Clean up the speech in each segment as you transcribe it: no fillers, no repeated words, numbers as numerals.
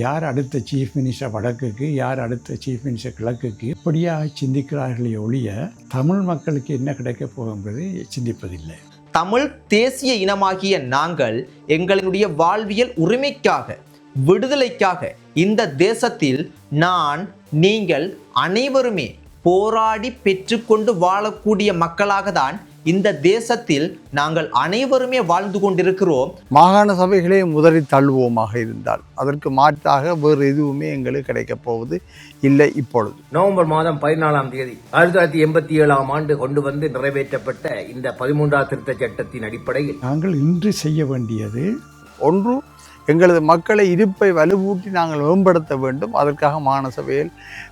யார் அடுத்த chief minister வடக்குக்கு, யார் அடுத்த சீஃப் மினிஸ்டர் கிழக்குக்கு, இப்படியாக சிந்திக்கிறார்களே ஒழிய தமிழ் மக்களுக்கு என்ன கிடைக்கப் போகும் என்பதை சிந்திப்பதில்லை. தமிழ் தேசிய இனமாகிய நாங்கள் எங்களுடைய வாழ்வியல் உரிமைக்காக, விடுதலைக்காக இந்த தேசத்தில் நீங்கள் அனைவருமே போராடி பெற்றுக்கொண்டு வாழக்கூடிய மக்களாக தான் இந்த தேசத்தில் நாங்கள் அனைவருமே வாழ்ந்து கொண்டிருக்கிறோம். மாகாண சபைகளே முதலில் தள்ளுவோமாக இருந்தால் அதற்கு மாற்றாக வேறு எதுவுமே எங்களுக்கு கிடைக்கப் போவது இல்லை. இப்பொழுது நவம்பர் மாதம் 14ஆம் தேதி 1987ஆம் ஆண்டு கொண்டு வந்து நிறைவேற்றப்பட்ட இந்த 13ஆம் திருத்த சட்டத்தின் அடிப்படையில் நாங்கள் இன்று செய்ய வேண்டியது ஒன்று, எங்களது மக்களை இருப்பை வலுவூட்டி நாங்கள் மேம்படுத்த வேண்டும். அதற்காக மாகாண சபையில்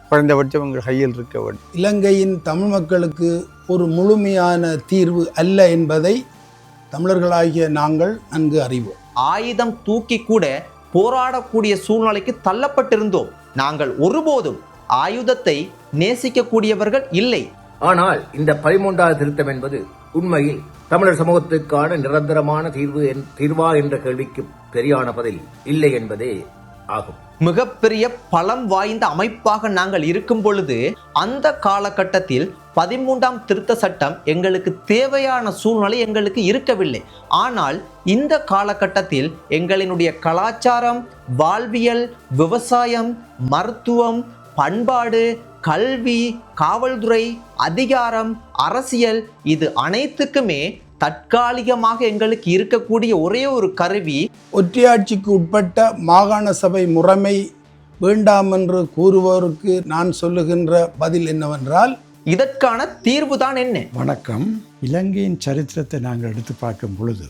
குறைந்தபட்சம் எங்கள் கையில் இருக்க வேண்டும். இலங்கையின் தமிழ் மக்களுக்கு ஒரு முழுமையான தீர்வு அல்ல என்பதை தமிழர்களாகிய நாங்கள் நன்கு அறிவோம். ஆயுதம் தூக்கி கூட போராடக்கூடிய சூழ்நிலைக்கு தள்ளப்பட்டிருந்தோம். நாங்கள் ஒருபோதும் ஆயுதத்தை நேசிக்கக்கூடியவர்கள் இல்லை. ஆனால் இந்த 13ஆவது திருத்தம் என்பது உண்மையில் தமிழர் சமூகத்துக்கான நிரந்தரமான தீர்வா என்ற கேள்விக்கு சரியான பதில் இல்லை என்பதே ஆகும். மிகப்பெரிய பலம் வாய்ந்த அமைப்பாக நாங்கள் இருக்கும் பொழுது அந்த காலகட்டத்தில் 13ஆம் திருத்த சட்டம் எங்களுக்கு தேவையான சூழ்நிலை எங்களுக்கு இருக்கவில்லை. ஆனால் இந்த காலகட்டத்தில் எங்களினுடைய கலாச்சாரம், வாழ்வியல், விவசாயம், மருத்துவம், பண்பாடு, கல்வி, காவல்துறை, அதிகாரம், அரசியல், இது அனைத்துக்குமே தற்காலிகமாக எங்களுக்கு இருக்கக்கூடிய ஒரே ஒரு கருவி ஒற்றையாட்சிக்கு உட்பட்ட மாகாண சபை முறைமை வேண்டாம் என்று கூறுவோருக்கு நான் சொல்லுகின்ற பதில் என்னவென்றால், இதற்கான தீர்வு தான் என்ன? வணக்கம். இலங்கையின் சரித்திரத்தை நாங்கள் எடுத்து பார்க்கும் பொழுது,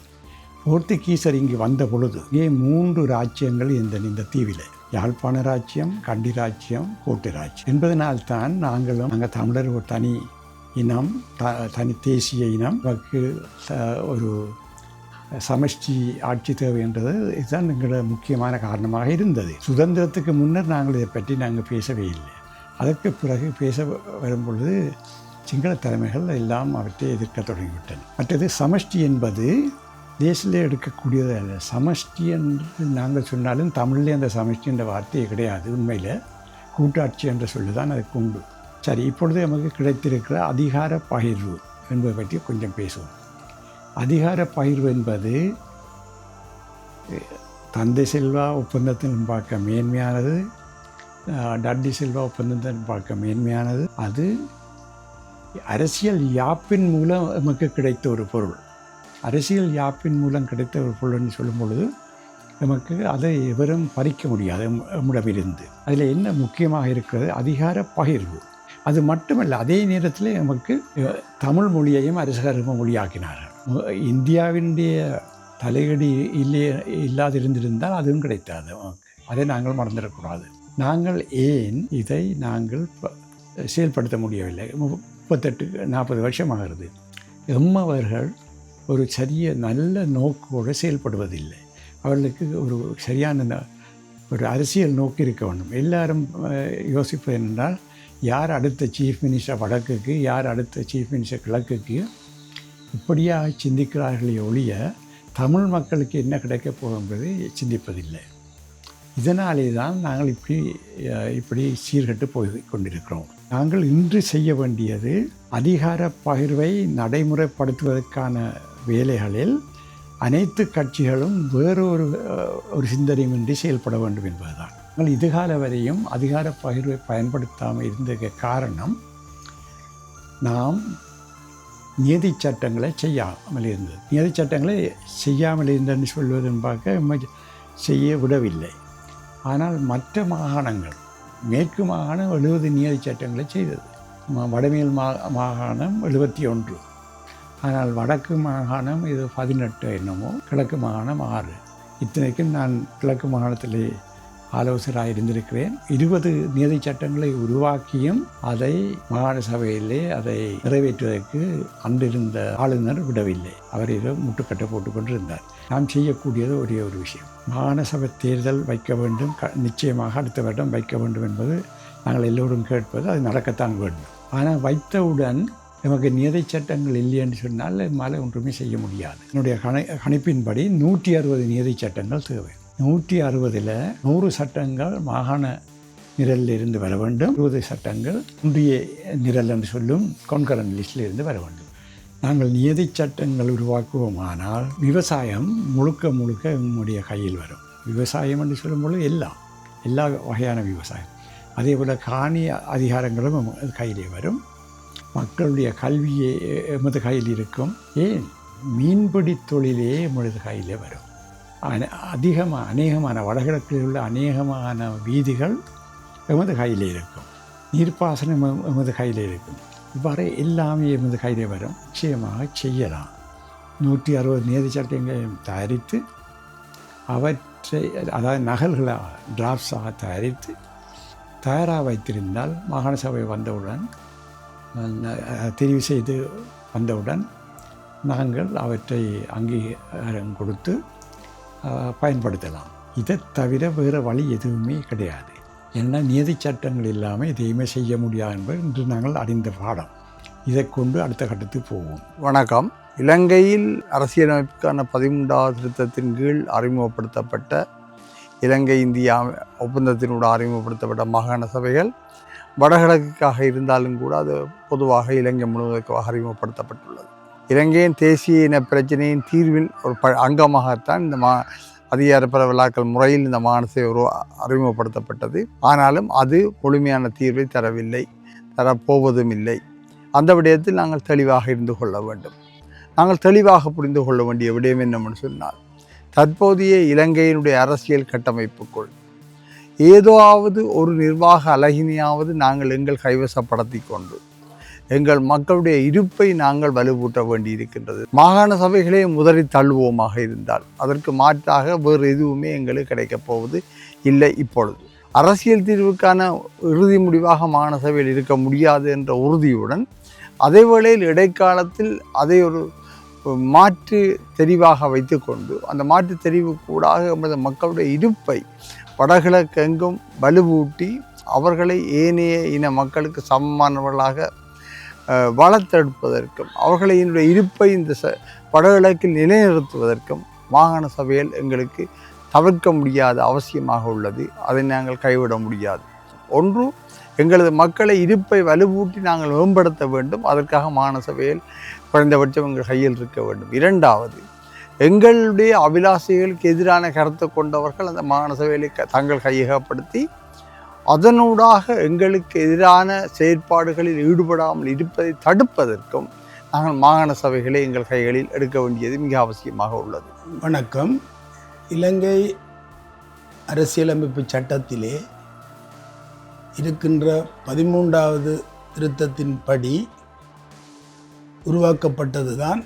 போர்த்துகீசர் இங்கு வந்த பொழுது 3 ராஜ்யங்கள் இந்த தீவில்: யாழ்ப்பாண ராஜ்யம், கண்டி ராஜ்யம், கோட்டை ராஜ்யம் என்பதனால்தான் நாங்கள் தமிழர் ஒரு தனி இனம், தனி தேசிய இனம், நமக்கு ஒரு சமஷ்டி ஆட்சி தேவை என்றது இதுதான் எங்களோட முக்கியமான காரணமாக இருந்தது. சுதந்திரத்துக்கு முன்னர் நாங்கள் இதை பற்றி பேசவே இல்லை. அதற்கு பிறகு பேச வரும்பொழுது சிங்கள தலைமைகள் எல்லாம் அவற்றை எதிர்க்க தொடங்கிவிட்டன. மற்றது சமஷ்டி என்பது தேசிலே எடுக்கக்கூடியது அல்ல. சமஷ்டி என்று நாங்கள் சொன்னாலும் தமிழ்லேயே அந்த சமஷ்டி என்ற வார்த்தையே கிடையாது. உண்மையில் கூட்டாட்சி என்ற சொல்லுதான் அதுக்கு உண்டு. சரி, இப்பொழுது நமக்கு கிடைத்திருக்கிற அதிகார பகிர்வு என்பதை பற்றி கொஞ்சம் பேசுவோம். அதிகார பகிர்வு என்பது தந்தை செல்வா ஒப்பந்தத்தின் பார்க்க மேன்மையானது, டட்டி செல்வா ஒப்பந்தத்தின் பார்க்க மேன்மையானது. அது அரசியல் யாப்பின் மூலம் நமக்கு கிடைத்த ஒரு பொருள். அரசியல் யாப்பின் மூலம் கிடைத்த ஒரு பொருள்னு சொல்லும் பொழுது நமக்கு அதை எவரும் பறிக்க முடியாது நம்மிடமிருந்து. அதில் என்ன முக்கியமாக இருக்கிறது? அதிகார பகிர்வு. அது மட்டுமல்ல, அதே நேரத்தில் நமக்கு தமிழ் மொழியையும் அரசகர்ம மொழியாக்கினார்கள். இந்தியாவினுடைய தலையீடு இல்லாதிருந்திருந்தால் அதுவும் கிடைத்தாது. அதை நாங்கள் மறந்துடக்கூடாது. நாங்கள் ஏன் இதை செயல்படுத்த முடியவில்லை? 38-40 வருஷமாகிறது. எம்மவர்கள் ஒரு நல்ல நோக்கோடு செயல்படுவதில்லை. அவர்களுக்கு ஒரு சரியான ஒரு அரசியல் நோக்கு இருக்க வேண்டும். எல்லாரும் யோசிப்பது என்றால், யார் அடுத்த சீஃப் மினிஸ்டர் வடக்குக்கு, யார் அடுத்த சீஃப் மினிஸ்டர் கிழக்குக்கு, இப்படியாக சிந்திக்கிறார்களே ஒழிய தமிழ் மக்களுக்கு என்ன கிடைக்கப் போகும் என்பதை சிந்திப்பதில்லை. இதனாலே தான் நாங்கள் இப்படி சீர்கட்டு போய் கொண்டிருக்கிறோம். நாங்கள் இன்று செய்ய வேண்டியது அதிகார பகிர்வை நடைமுறைப்படுத்துவதற்கான வேலைகளில் அனைத்து கட்சிகளும் ஒரு சிந்தனையின்றி செயல்பட வேண்டும் என்பதுதான். நாங்கள் இதுகால வரையும் அதிகார பகிர்வை பயன்படுத்தாமல் இருந்த காரணம், நாம் நியதி சட்டங்களை செய்யாமல் இருந்தது. நியதி சட்டங்களை செய்யாமல் இருந்தன்னு சொல்வதன் பார்க்க செய்ய விடவில்லை. ஆனால் மற்ற மாகாணங்கள், மேற்கு மாகாணம் 70 நியதி சட்டங்களை செய்தது. வடமேல் மாகாணம் 71. ஆனால் வடக்கு மாகாணம் இது 18 என்னமோ, கிழக்கு மாகாணம் 6. இத்தனைக்கும் நான் கிழக்கு மாகாணத்திலே ஆலோசகராக இருந்திருக்கிறேன். 20 நியதி சட்டங்களை உருவாக்கியும் அதை மாகாண சபையிலே அதை நிறைவேற்றுவதற்கு அன்றிருந்த ஆளுநர் விடவில்லை. அவர் இதை முட்டுக்கட்டை போட்டுக்கொண்டிருந்தார். நாம் செய்யக்கூடியது ஒரே ஒரு விஷயம்: மாகாண சபை தேர்தல் வைக்க வேண்டும், நிச்சயமாக அடுத்த வருடம் வைக்க வேண்டும் என்பது நாங்கள் எல்லோரும் கேட்பது. அது நடக்கத்தான் வேண்டும். ஆனால் வைத்தவுடன் நமக்கு நியதி சட்டங்கள் இல்லைன்னு சொன்னால் நம்மால் ஒன்றுமே செய்ய முடியாது. என்னுடைய கணிப்பின்படி 160 நியதி சட்டங்கள் தேவை. 160 100 சட்டங்கள் மாகாண நிரலில் இருந்து வர வேண்டும், 20 சட்டங்கள் ஒன்றிய நிரல் என்று சொல்லும் கான்கரண்ட் லிஸ்டில் இருந்து வர வேண்டும். நாங்கள் நியதி சட்டங்கள் உருவாக்குவோமானால் விவசாயம் முழுக்க நம்முடைய கையில் வரும். விவசாயம் என்று சொல்லும்போது எல்லா வகையான விவசாயம், அதே போல் காணி அதிகாரங்களும் கையிலே வரும். மக்களுடைய கல்வியே எமது கையில் இருக்கும். ஏன் மீன்பிடி தொழிலே எமது கையிலே வரும். அநேகமான வடகிழக்கில் உள்ள அநேகமான வீதிகள் எமது கையிலே இருக்கும். நீர்ப்பாசனம் எமது கையில் இருக்கும். இவ்வாறு எல்லாமே எமது கையிலே வரும். நிச்சயமாக செய்யலாம். 160 நியதி சட்டங்களையும் தயாரித்து அவற்றை, அதாவது நகல்களாக டிராஃப்ட்ஸாக தயாரித்து தயாராக வைத்திருந்தால் மாகாண சபை வந்தவுடன், தெரிவு செய்து வந்தவுடன் நாங்கள் அவற்றை அங்கீகாரம் கொடுத்து பயன்படுத்தலாம். இதை தவிர வேறு வழி எதுவுமே கிடையாது. ஏன்னா நியதி சட்டங்கள் இல்லாமல் எதையுமே செய்ய முடியாது என்பது இன்று நாங்கள் அறிந்த பாடம். இதை கொண்டு அடுத்த கட்டத்துக்கு போவோம். வணக்கம். இலங்கையில் அரசியலமைப்புக்கான 13வது திருத்தத்தின் கீழ் அறிமுகப்படுத்தப்பட்ட இலங்கை இந்தியா ஒப்பந்தத்தினூட அறிமுகப்படுத்தப்பட்ட மாகாண சபைகள் வடகிழக்குக்காக இருந்தாலும் கூட அது பொதுவாக இலங்கை முழுவதற்காக அறிமுகப்படுத்தப்பட்டுள்ளது. இலங்கையின் தேசிய இன பிரச்சனையின் தீர்வில் ஒரு அங்கமாகத்தான் இந்த அதிகார பரவலாக்கல் முறையில் இந்த மாகாண சபை அறிமுகப்படுத்தப்பட்டது. ஆனாலும் அது முழுமையான தீர்வை தரப்போவதும் இல்லை. அந்த விடயத்தில் நாங்கள் தெளிவாக இருந்து கொள்ள வேண்டும். நாங்கள் தெளிவாக புரிந்து கொள்ள வேண்டிய விடயம் என்னவென்று சொன்னால், தற்போதைய இலங்கையினுடைய அரசியல் கட்டமைப்புக்குள் ஏதாவது ஒரு நிர்வாக அலகினையாவது நாங்கள் எங்கள் கைவசப்படுத்தி கொண்டு எங்கள் மக்களுடைய இருப்பை நாங்கள் வலுவூட்ட வேண்டியிருக்கின்றது. மாகாண சபைகளே முதறி தள்ளுவோமாக இருந்தால் அதற்கு மாற்றாக வேறு எதுவுமே எங்களுக்கு கிடைக்கப் போவது இல்லை. இப்பொழுது அரசியல் தீர்வுக்கான இறுதி முடிவாக மாகாண சபையில் இருக்க முடியாது என்ற உறுதியுடன், அதே வேளையில் இடைக்காலத்தில் அதை ஒரு மாற்று தெரிவாக வைத்து கொண்டு அந்த மாற்று தெரிவு கூடாக எமது மக்களுடைய இருப்பை வடகிழக்கெங்கும் வலுவூட்டி அவர்களை ஏனைய இன மக்களுக்கு சமமானவர்களாக வளர்த்தெடுப்பதற்கும் அவர்களினுடைய இருப்பை இந்த வடகிழக்கில் நிலைநிறுத்துவதற்கும் மாகாண சபையில் எங்களுக்கு தவிர்க்க முடியாத அவசியமாக உள்ளது. அதை நாங்கள் கைவிட முடியாது. ஒன்று, எங்களது மக்களை இருப்பை வலுவூட்டி நாங்கள் மேம்படுத்த வேண்டும். அதற்காக மாகாண சபையில் குறைந்தபட்சம் எங்கள் கையில் இருக்க வேண்டும். இரண்டாவது, எங்களுடைய அபிலாஷைகளுக்கு எதிரான கருத்தை கொண்டவர்கள் அந்த மாகாண சபையை தங்கள் கையகப்படுத்தி அதனூடாக எங்களுக்கு எதிரான செயற்பாடுகளில் ஈடுபடாமல் இருப்பதை தடுப்பதற்கும் நாங்கள் மாகாண சபைகளை எங்கள் கைகளில் எடுக்க வேண்டியது மிக அவசியமாக உள்ளது. வணக்கம். இலங்கை அரசியலமைப்பு சட்டத்திலே இருக்கின்ற 13வது திருத்தத்தின்படி உருவாக்கப்பட்டதுதான்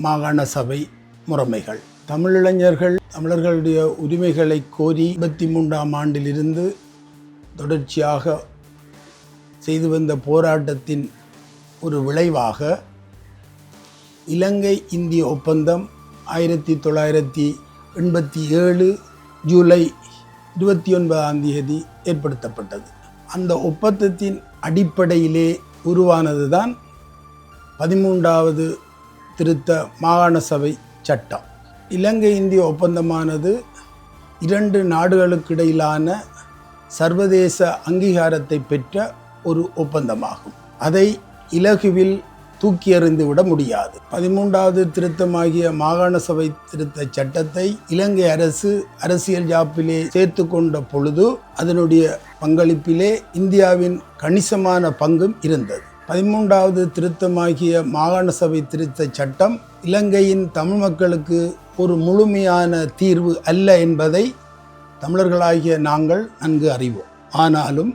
மாகாண சபை முறைமைகள். தமிழிளைஞர்கள் தமிழர்களுடைய உரிமைகளை கோரி 83ஆம் ஆண்டிலிருந்து தொடர்ச்சியாக செய்து வந்த போராட்டத்தின் ஒரு விளைவாக இலங்கை இந்திய ஒப்பந்தம் 1987 ஜூலை 29ஆம் தேதி ஏற்படுத்தப்பட்டது. அந்த ஒப்பந்தத்தின் அடிப்படையிலே உருவானது தான் 13வது திருத்த மாகாண சபை சட்டம். இலங்கை இந்திய ஒப்பந்தமானது 2 நாடுகளுக்கிடையிலான சர்வதேச அங்கீகாரத்தை பெற்ற ஒரு ஒப்பந்தமாகும். அதை இலகுவில் தூக்கி எறிந்துவிட முடியாது. 13வது திருத்தமாகிய மாகாண சபை திருத்த சட்டத்தை இலங்கை அரசு அரசியல் யாப்பிலே சேர்த்து கொண்ட பொழுது அதனுடைய பங்களிப்பிலே இந்தியாவின் கணிசமான பங்கும் இருந்தது. 13வது திருத்தமாகிய மாகாண சபை திருத்த சட்டம் இலங்கையின் தமிழ் மக்களுக்கு ஒரு முழுமையான தீர்வு அல்ல என்பதை தமிழர்களாகிய நாங்கள் நன்கு அறிவோம். ஆனாலும்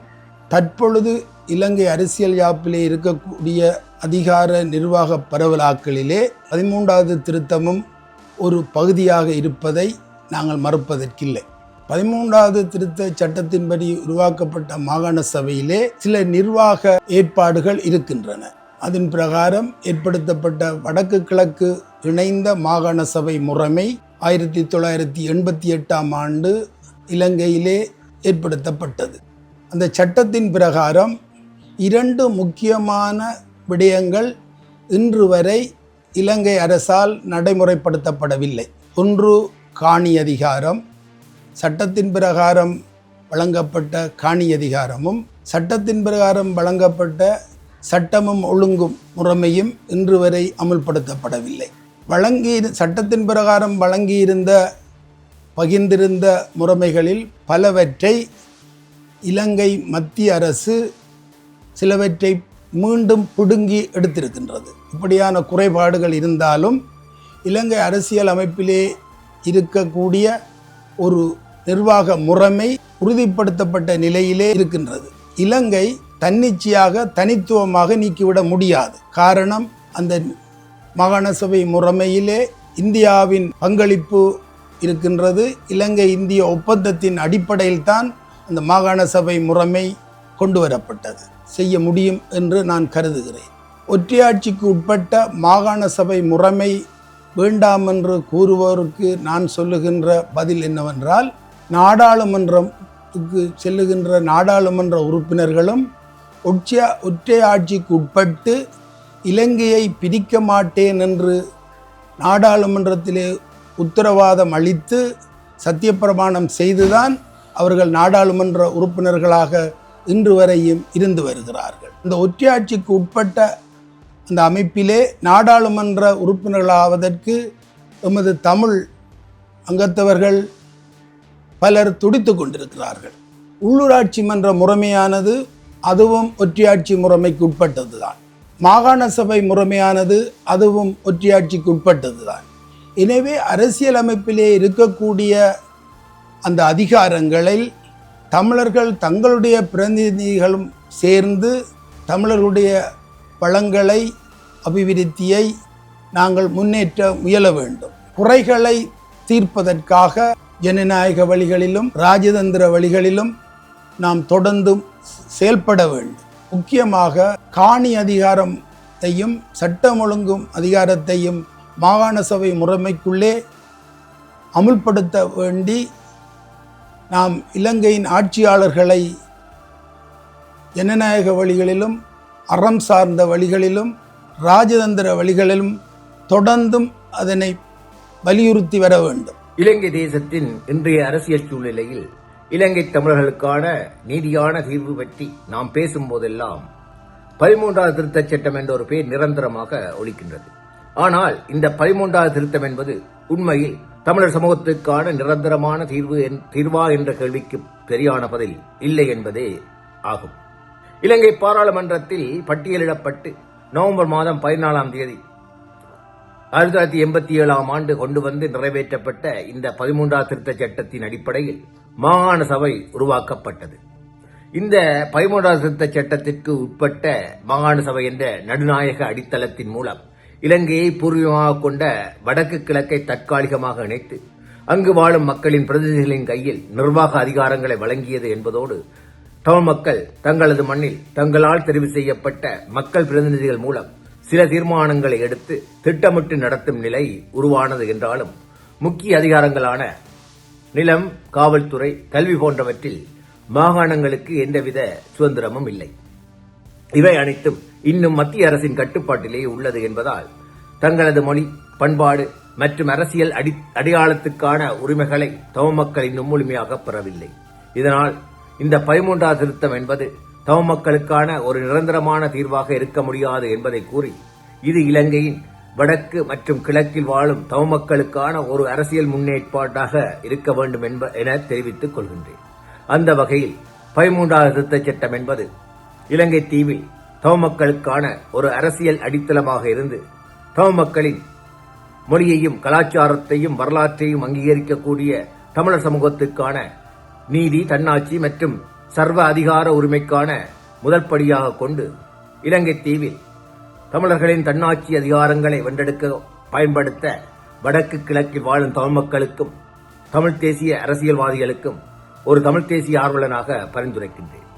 தற்பொழுது இலங்கை அரசியல் யாப்பிலே இருக்கக்கூடிய அதிகார நிர்வாக பரவலாக்களிலே 13வது திருத்தமும் ஒரு பகுதியாக இருப்பதை நாங்கள் மறுப்பதற்கில்லை. 13வது திருத்த சட்டத்தின்படி உருவாக்கப்பட்ட மாகாண சபையிலே சில நிர்வாக ஏற்பாடுகள் இருக்கின்றன. அதன் பிரகாரம் ஏற்படுத்தப்பட்ட வடக்கு கிழக்கு இணைந்த மாகாண சபை முறைமை 1988ஆம் ஆண்டு இலங்கையிலே ஏற்படுத்தப்பட்டது. அந்த சட்டத்தின் பிரகாரம் 2 முக்கியமான விடயங்கள் இன்று வரை இலங்கை அரசால் நடைமுறைப்படுத்தப்படவில்லை. ஒன்று காணி அதிகாரம், சட்டத்தின் பிரகாரம் வழங்கப்பட்ட காணி அதிகாரமும் சட்டத்தின் பிரகாரம் வழங்கப்பட்ட சட்டமும் ஒழுங்கும் முறைமையும் இன்று வரை அமுல்படுத்தப்படவில்லை. சட்டத்தின் பிரகாரம் வழங்கியிருந்த பகிர்ந்திருந்த முறைமைகளில் பலவற்றை இலங்கை மத்திய அரசு சிலவற்றை மீண்டும் பிடுங்கி எடுத்திருக்கின்றது. இப்படியான குறைபாடுகள் இருந்தாலும் இலங்கை அரசியல் அமைப்பிலே இருக்கக்கூடிய ஒரு நிர்வாக முறைமை உறுதிப்படுத்தப்பட்ட நிலையிலே இருக்கின்றது. இலங்கை தன்னிச்சையாக தனித்துவமாக நீக்கிவிட முடியாது. காரணம், அந்த மாகாண சபை முறைமையிலே இந்தியாவின் பங்களிப்பு இருக்கின்றது. இலங்கை இந்திய ஒப்பந்தத்தின் அடிப்படையில் தான் அந்த மாகாண சபை முறைமை கொண்டு வரப்பட்டது. செய்ய முடியும் என்று நான் கருதுகிறேன். ஒற்றையாட்சிக்கு உட்பட்ட மாகாண சபை முறைமை வேண்டாம் என்று கூறுவோருக்கு நான் சொல்லுகின்ற பதில் என்னவென்றால், நாடாளுமன்றத்துக்கு செல்லுகின்ற நாடாளுமன்ற உறுப்பினர்களும் ஒற்றையாட்சிக்கு உட்பட்டு இலங்கையை பிரிக்க மாட்டேன் என்று நாடாளுமன்றத்திலே உத்தரவாதம் அளித்து சத்தியப்பிரமாணம் செய்துதான் அவர்கள் நாடாளுமன்ற உறுப்பினர்களாக இன்று வரையும் இருந்து வருகிறார்கள். இந்த ஒற்றையாட்சிக்கு உட்பட்ட அந்த அமைப்பிலே நாடாளுமன்ற உறுப்பினர்களாவதற்கு எமது தமிழ் அங்கத்தவர்கள் பலர் துடித்து கொண்டிருக்கிறார்கள். உள்ளூராட்சி மன்ற முறைமையானது அதுவும் ஒற்றையாட்சி முறைமைக்கு உட்பட்டது தான். மாகாண சபை முறைமையானது அதுவும் ஒற்றையாட்சிக்கு உட்பட்டது தான். எனவே அரசியலமைப்பிலே இருக்கக்கூடிய அந்த அதிகாரங்களில் தமிழர்கள் தங்களுடைய பிரதிநிதிகளும் சேர்ந்து தமிழர்களுடைய வளங்களை அபிவிருத்தியை நாங்கள் முன்னேற்ற முயல வேண்டும். குறைகளை தீர்ப்பதற்காக ஜனநாயக வழிகளிலும் ராஜதந்திர வழிகளிலும் நாம் தொடர்ந்தும் செயல்பட வேண்டும். முக்கியமாக காணி அதிகாரத்தையும் சட்டம் ஒழுங்கும் அதிகாரத்தையும் மாகாண சபை முறைமைக்குள்ளே அமுல்படுத்த வேண்டி நாம் இலங்கையின் ஆட்சியாளர்களை ஜனநாயக வழிகளிலும் அறம் சார்ந்த வழிகளிலும் ராஜதந்திர வழிகளிலும் தொடர்ந்தும் அதனை வலியுறுத்தி வர வேண்டும். இலங்கை தேசத்தின் இன்றைய அரசியல் சூழ்நிலையில் இலங்கை தமிழர்களுக்கான நீதியான தீர்வு பற்றி நாம் பேசும் போதெல்லாம் 13வது திருத்தச் சட்டம் என்ற ஒரு பெயர் நிரந்தரமாக ஒலிக்கின்றது. ஆனால் இந்த 13வது திருத்தம் என்பது உண்மையில் தமிழர் சமூகத்துக்கான நிரந்தரமான தீர்வா என்ற கேள்விக்கு சரியான பதில் இல்லை என்பதே ஆகும். இலங்கை பாராளுமன்றத்தில் பட்டியலிடப்பட்டு நவம்பர் மாதம் 14ஆம் தேதி 1987ஆம் ஆண்டு கொண்டு வந்து நிறைவேற்றப்பட்ட இந்த 13வது திருத்தச் சட்டத்தின் அடிப்படையில் மாகாண சபை உருவாக்கப்பட்டது. இந்த 13வது திருத்தச் சட்டத்திற்கு உட்பட்ட மாகாண சபை என்ற நடுநாயக அடித்தளத்தின் மூலம் இலங்கையை பூர்வீகமாக கொண்ட வடக்கு கிழக்கை தற்காலிகமாக இணைத்து அங்கு வாழும் மக்களின் பிரதிநிதிகளின் கையில் நிர்வாக அதிகாரங்களை வழங்கியது என்பதோடு தமிழ் மக்கள் தங்களது மண்ணில் தங்களால் தெரிவு செய்யப்பட்ட மக்கள் பிரதிநிதிகள் மூலம் சில தீர்மானங்களை எடுத்து திட்டமிட்டு நடத்தும் நிலை உருவானது என்றாலும் முக்கிய அதிகாரங்களான நிலம், காவல்துறை, கல்வி போன்றவற்றில் மாகாணங்களுக்கு எந்தவித சுதந்திரமும் இல்லை. இவை அனைத்தும் இன்னும் மத்திய அரசின் கட்டுப்பாட்டிலே உள்ளது என்பதால் தங்களது மொழி, பண்பாடு மற்றும் அரசியல் அடையாளத்துக்கான உரிமைகளை தமிழ் மக்கள் இன்னும் முழுமையாக பெறவில்லை. இதனால் இந்த 13வது திருத்தம் என்பது தமிழ் மக்களுக்கான ஒரு நிரந்தரமான தீர்வாக இருக்க முடியாது என்பதை கூறி, இது இலங்கையின் வடக்கு மற்றும் கிழக்கில் வாழும் தமிழ் மக்களுக்கான ஒரு அரசியல் முன்னேற்பாடாக இருக்க வேண்டும் என தெரிவித்துக் கொள்கின்றேன். அந்த வகையில் 13வது திருத்தச் சட்டம் என்பது இலங்கை தீவில் தமிழ் மக்களுக்கான ஒரு அரசியல் அடித்தளமாக இருந்து தமிழ் மக்களின் மொழியையும் கலாச்சாரத்தையும் வரலாற்றையும் அங்கீகரிக்கக்கூடிய தமிழர் சமூகத்துக்கான நீதி, தன்னாட்சி மற்றும் சர்வ அதிகார உரிமைக்கான முதல் படியாக கொண்டு இலங்கை தீவில் தமிழர்களின் தன்னாட்சி அதிகாரங்களை வென்றெடுக்க பயன்படுத்த வடக்கு கிழக்கில் வாழும் தமிழ் மக்களுக்கும் தமிழ் தேசிய அரசியல்வாதிகளுக்கும் ஒரு தமிழ் தேசிய ஆர்வலனாக பரிந்துரைக்கின்றேன்.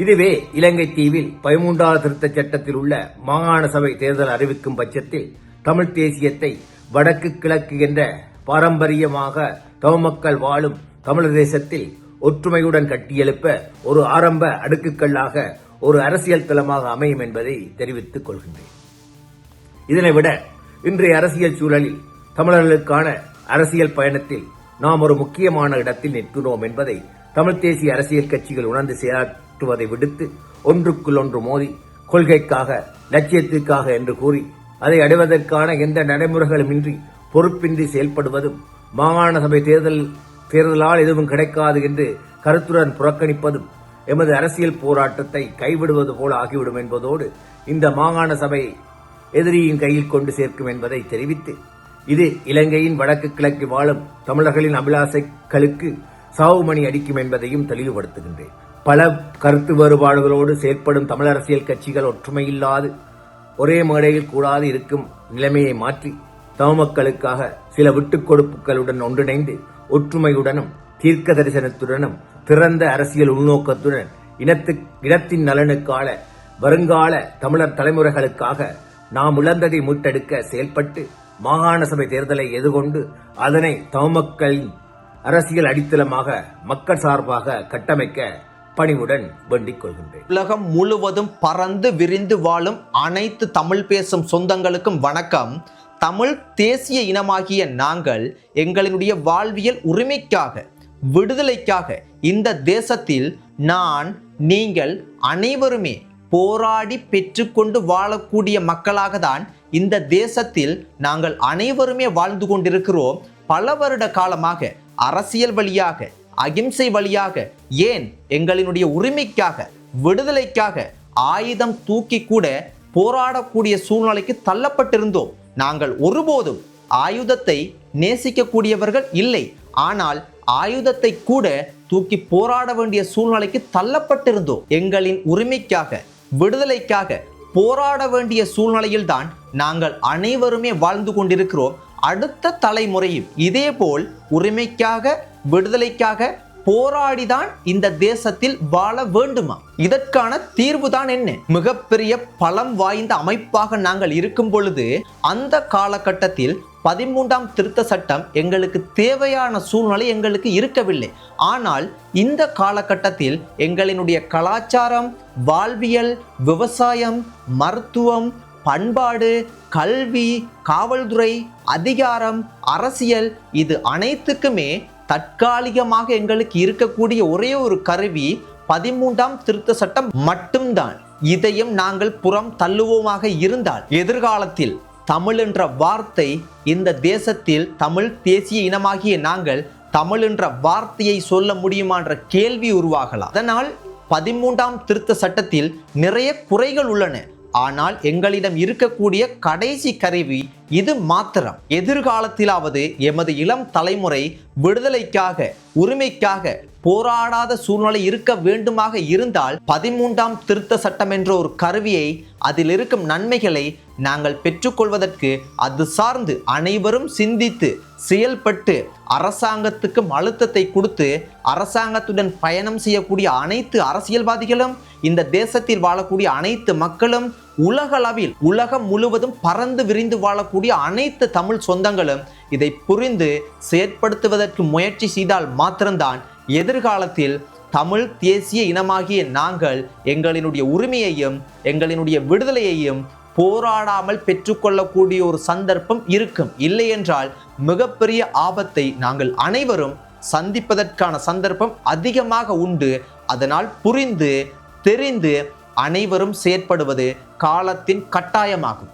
இதுவே இலங்கை தீவில் 13வது திருத்தச் சட்டத்தில் உள்ள மாகாண சபை தேர்தல் அறிவிக்கும் பட்சத்தில் தமிழ் தேசியத்தை வடக்கு கிழக்கு என்ற பாரம்பரியமாக தமிழ் மக்கள் வாழும் தமிழர் தேசத்தில் ஒற்றுமையுடன் கட்டியெழுப்ப ஒரு ஆரம்ப அடுக்குக்கல்லாக ஒரு அரசியல் தளமாக அமையும் என்பதை தெரிவித்துக் கொள்கின்றேன். இதனை விட இன்றைய அரசியல் சூழலில் தமிழர்களுக்கான அரசியல் பயணத்தில் நாம் ஒரு முக்கியமான இடத்தில் நிற்கிறோம் என்பதை தமிழ் தேசிய அரசியல் கட்சிகள் உணர்ந்து செயலாற்றுவதை விடுத்து ஒன்றுக்குள் ஒன்று மோதி கொள்கைக்காக லட்சியத்திற்காக என்று கூறி அதை அடைவதற்கான எந்த நடைமுறைகளுமின்றி பொறுப்பின்றி செயல்படுவதும் மாகாண சபை தேர்தலால் எதுவும் கிடைக்காது என்று கருத்துடன் புறக்கணிப்பதும் எமது அரசியல் போராட்டத்தை கைவிடுவது போல ஆகிவிடும் என்பதோடு இந்த மாகாண சபை எதிரியின் கையில் கொண்டு சேர்க்கும் என்பதை தெரிவித்து இது இலங்கையின் வடக்கு கிழக்கு வாழும் தமிழர்களின் அபிலாசைகளுக்கு சாவுமணி அடிக்கும் என்பதையும் தெளிவுபடுத்துகின்றேன். பல கருத்து வேறுபாடுகளோடு செயல்படும் தமிழ் அரசியல் கட்சிகள் ஒற்றுமையில்லாது ஒரே மேடையில் கூடாது இருக்கும் நிலைமையை மாற்றி தமிழ்மக்களுக்காக சில விட்டுக் கொடுப்புகளுடன் ஒன்றிணைந்து ஒற்றுமையுடனும் தீர்க்க தரிசனத்துடனும் திறந்த அரசியல் உள்நோக்கத்துடன் இனத்தின் நலனுக்கான வருங்கால தமிழர் தலைமுறைகளுக்காக நாம் இழந்ததை மீட்டெடுக்க செயல்பட்டு மாகாண சபை தேர்தலை எதிர்கொண்டு அதனை தமிழ்மக்களின் அரசியல் அடித்தளமாக மக்கள் சார்பாக கட்டமைக்க பணிவுடன் வேண்டிக் கொள்கின்றேன். உலகம் முழுவதும் பறந்து விரிந்து வாழும் அனைத்து தமிழ் பேசும் சொந்தங்களுக்கும் வணக்கம். தமிழ் தேசிய இனமாகிய நாங்கள் எங்களினுடைய வாழ்வியல் உரிமைக்காக விடுதலைக்காக இந்த தேசத்தில் நீங்கள் அனைவருமே போராடி பெற்றுக்கொண்டு வாழக்கூடிய மக்களாக தான் இந்த தேசத்தில் நாங்கள் அனைவருமே வாழ்ந்து கொண்டிருக்கிறோம். பல வருட காலமாக அரசியல் வழியாக அகிம்சை வழியாக ஏன் எங்களினுடைய உரிமைக்காக விடுதலைக்காக ஆயுதம் தூக்கி கூட போராடக்கூடிய சூழ்நிலைக்கு தள்ளப்பட்டிருந்தோம். நாங்கள் ஒருபோதும் ஆயுதத்தை நேசிக்கக்கூடியவர்கள் இல்லை. ஆனால் ஆயுதத்தை கூட தூக்கி போராட வேண்டிய சூழ்நிலைக்கு தள்ளப்பட்டிருந்தோம். எங்களின் உரிமைக்காக விடுதலைக்காக போராட வேண்டிய சூழ்நிலையில்தான் நாங்கள் அனைவருமே வாழ்ந்து கொண்டிருக்கிறோம். அடுத்த தலைமுறையும் இதேபோல் உரிமைக்காக விடுதலைக்காக போராடிதான் இந்த தேசத்தில் வாழ வேண்டுமா? இதற்கான தீர்வுதான் என்ன? மிகப்பெரிய பலம் வாய்ந்த அமைப்பாக நாங்கள் இருக்கும் பொழுது அந்த காலகட்டத்தில் 13ஆம் திருத்த சட்டம் எங்களுக்கு தேவையான சூழ்நிலை எங்களுக்கு இருக்கவில்லை. ஆனால் இந்த காலகட்டத்தில் எங்களினுடைய கலாச்சாரம், வாழ்வியல், விவசாயம், மருத்துவம், பண்பாடு, கல்வி, காவல்துறை, அதிகாரம், அரசியல் இது அனைத்துக்குமே தற்காலிகமாக எங்களுக்கு இருக்கக்கூடிய ஒரே ஒரு கருவி 13ஆம் திருத்த சட்டம் மட்டும்தான். இதையும் நாங்கள் புறம் தள்ளுவோமாக இருந்தால் எதிர்காலத்தில் தமிழ் என்ற வார்த்தை இந்த தேசத்தில் தமிழ் தேசிய இனமாகிய நாங்கள் தமிழ் என்ற வார்த்தையை சொல்ல முடியுமா என்ற கேள்வி உருவாகலாம். அதனால் 13ஆம் திருத்த சட்டத்தில் நிறைய குறைகள் உள்ளன. ஆனால் எங்களிடம் இருக்கக்கூடிய கடைசி கருவி இது மாத்திரம். எதிர்காலத்திலாவது எமது இளம் தலைமுறை விடுதலைக்காக உரிமைக்காக போராடாத சூழ்நிலை இருக்க வேண்டுமாக இருந்தால் 13ஆம் திருத்த சட்டம் என்ற ஒரு கருவியை, அதில் இருக்கும் நன்மைகளை நாங்கள் பெற்றுக்கொள்வதற்கு அது சார்ந்து அனைவரும் சிந்தித்து செயல்பட்டு அரசாங்கத்துக்கு அழுத்தத்தை கொடுத்து அரசாங்கத்துடன் பயணம் செய்யக்கூடிய அனைத்து அரசியல்வாதிகளும் இந்த தேசத்தில் வாழக்கூடிய அனைத்து மக்களும் உலகம் முழுவதும் பறந்து விரிந்து வாழக்கூடிய அனைத்து தமிழ் சொந்தங்களும் இதை புரிந்து செயற்படுத்துவதற்கு முயற்சி செய்தால் மாத்திரம்தான் எதிர்காலத்தில் தமிழ் தேசிய இனமாகிய நாங்கள் எங்களினுடைய உரிமையையும் எங்களினுடைய விடுதலையையும் போராடாமல் பெற்றுக்கொள்ளக்கூடிய ஒரு சந்தர்ப்பம் இருக்கும். இல்லை என்றால் மிகப்பெரிய ஆபத்தை நாங்கள் அனைவரும் சந்திப்பதற்கான சந்தர்ப்பம் அதிகமாக உண்டு. அதனால் புரிந்து தெரிந்து அனைவரும் செயற்படுவது காலத்தின் கட்டாயமாகும்.